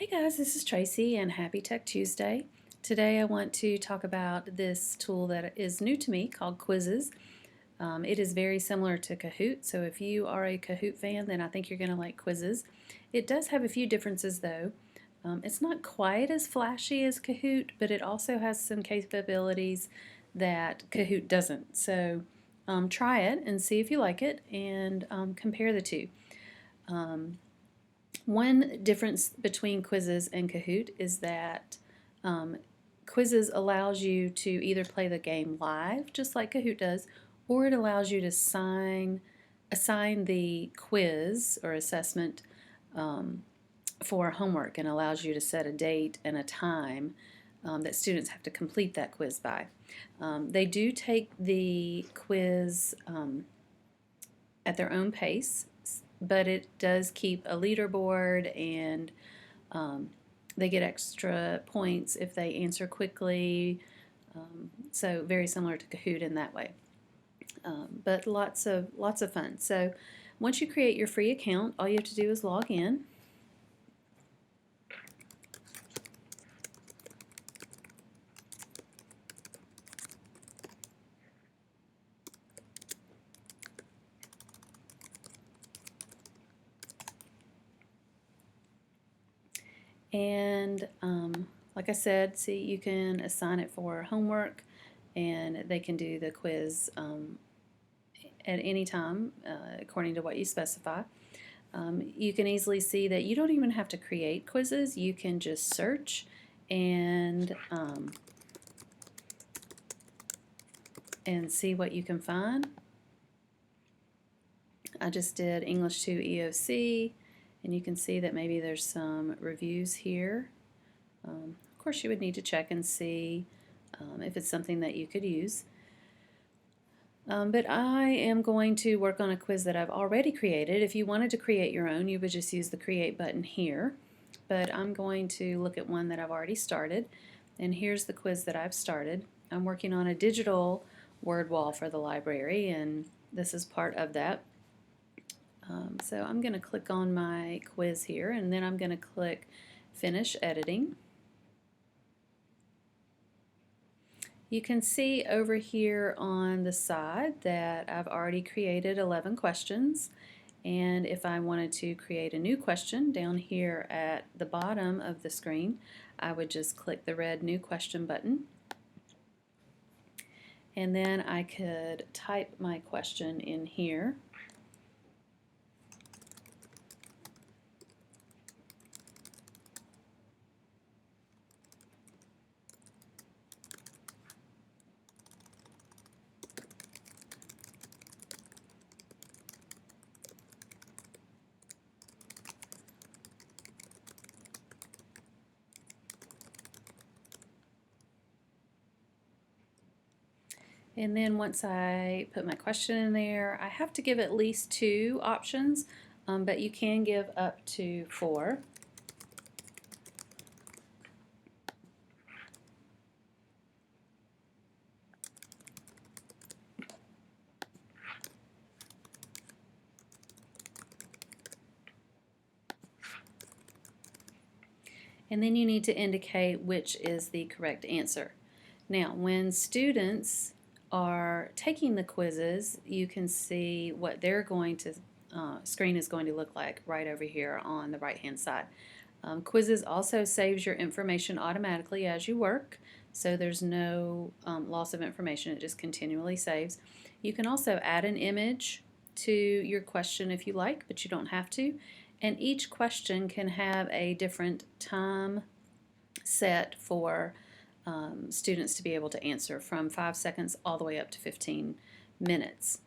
Hey guys, this is Tracy and happy Tech Tuesday. Today I want to talk about this tool that is new to me called Quizizz. It is very similar to Kahoot, so if you are a Kahoot fan, then I think you're going to like Quizizz. It does have a few differences though. It's not quite as flashy as Kahoot, but it also has some capabilities that Kahoot doesn't. So try it and see if you like it and compare the two. One difference between Quizizz and Kahoot is that Quizizz allows you to either play the game live, just like Kahoot does, or it allows you to assign the quiz or assessment for homework and allows you to set a date and a time that students have to complete that quiz by. They do take the quiz at their own pace, but it does keep a leaderboard and they get extra points if they answer quickly. So very similar to Kahoot in that way. But lots of fun. So once you create your free account, all you have to do is log in. And like I said, see, you can assign it for homework and they can do the quiz at any time according to what you specify. You can easily see that you don't even have to create quizzes. You can just search and see what you can find. I just did English 2 EOC, and you can see that maybe there's some reviews here. Of course, you would need to check and see if it's something that you could use. But I am going to work on a quiz that I've already created. If you wanted to create your own, you would just use the Create button here. But I'm going to look at one that I've already started. And here's the quiz that I've started. I'm working on a digital word wall for the library, and this is part of that. So I'm going to click on my quiz here, and then I'm going to click Finish Editing. You can see over here on the side that I've already created 11 questions, and if I wanted to create a new question down here at the bottom of the screen, I would just click the red New Question button, and then I could type my question in here. And then once I put my question in there, I have to give at least 2 options, but you can give up to 4. And then you need to indicate which is the correct answer. Now, when students are taking the quizzes, you can see what they're going to screen is going to look like right over here on the right hand side. Quizizz also saves your information automatically as you work, so there's no loss of information. It just continually saves. You can also add an image to your question if you like, but you don't have to. And each question can have a different time set for students to be able to answer, from 5 seconds all the way up to 15 minutes.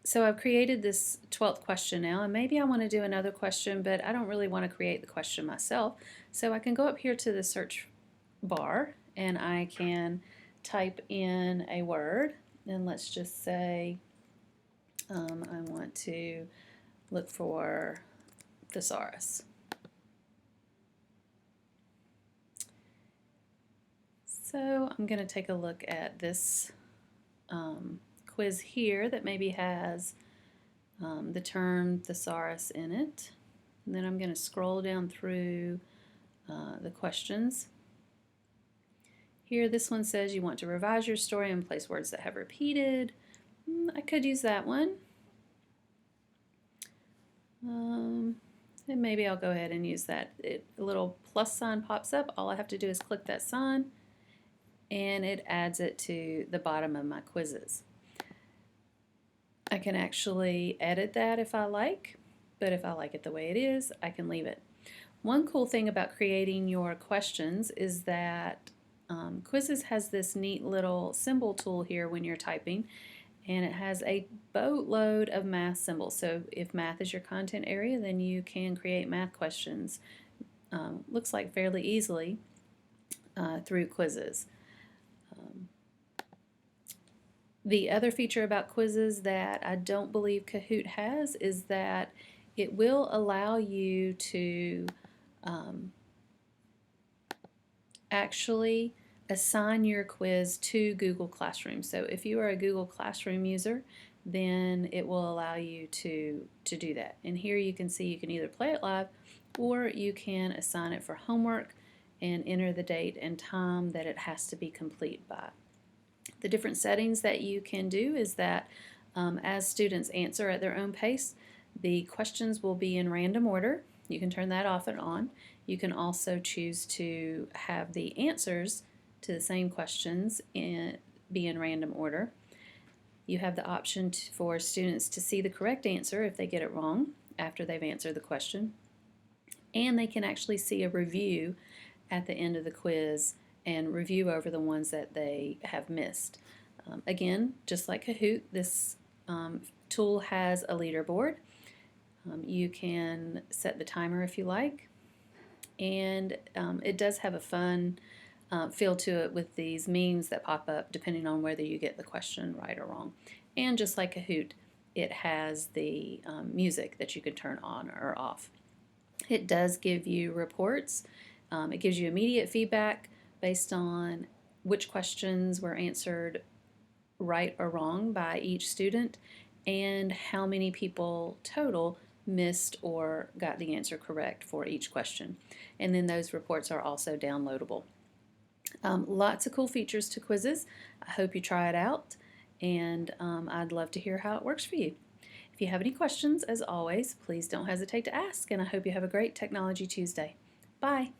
So I've created this 12th question now, and maybe I want to do another question, but I don't really want to create the question myself. So I can go up here to the search bar and I can type in a word, and let's just say I want to look for thesaurus. So I'm going to take a look at this quiz here that maybe has the term thesaurus in it. And then I'm going to scroll down through the questions. Here, this one says you want to revise your story and place words that have repeated. I could use that one. And maybe I'll go ahead and use that. A little plus sign pops up. All I have to do is click that sign, and it adds it to the bottom of my quizzes. I can actually edit that if I like, but if I like it the way it is, I can leave it. One cool thing about creating your questions is that Quizizz has this neat little symbol tool here when you're typing, and it has a boatload of math symbols. So if math is your content area, then you can create math questions, looks like fairly easily, through Quizizz. The other feature about Quizizz that I don't believe Kahoot has is that it will allow you to actually assign your quiz to Google Classroom. So if you are a Google Classroom user, then it will allow you to do that. And here you can see you can either play it live or you can assign it for homework and enter the date and time that it has to be complete by. The different settings that you can do is that as students answer at their own pace, the questions will be in random order. You can turn that off and on. You can also choose to have the answers to the same questions be in random order. You have the option for students to see the correct answer if they get it wrong after they've answered the question. And they can actually see a review at the end of the quiz and review over the ones that they have missed. Again, just like Kahoot, this tool has a leaderboard. You can set the timer if you like, and it does have a fun feel to it with these memes that pop up depending on whether you get the question right or wrong. And just like Kahoot, it has the music that you can turn on or off. It does give you reports. It gives you immediate feedback based on which questions were answered right or wrong by each student and how many people total missed or got the answer correct for each question. And then those reports are also downloadable. Lots of cool features to Quizizz. I hope you try it out, and I'd love to hear how it works for you. If you have any questions, as always, please don't hesitate to ask, and I hope you have a great Technology Tuesday. Bye.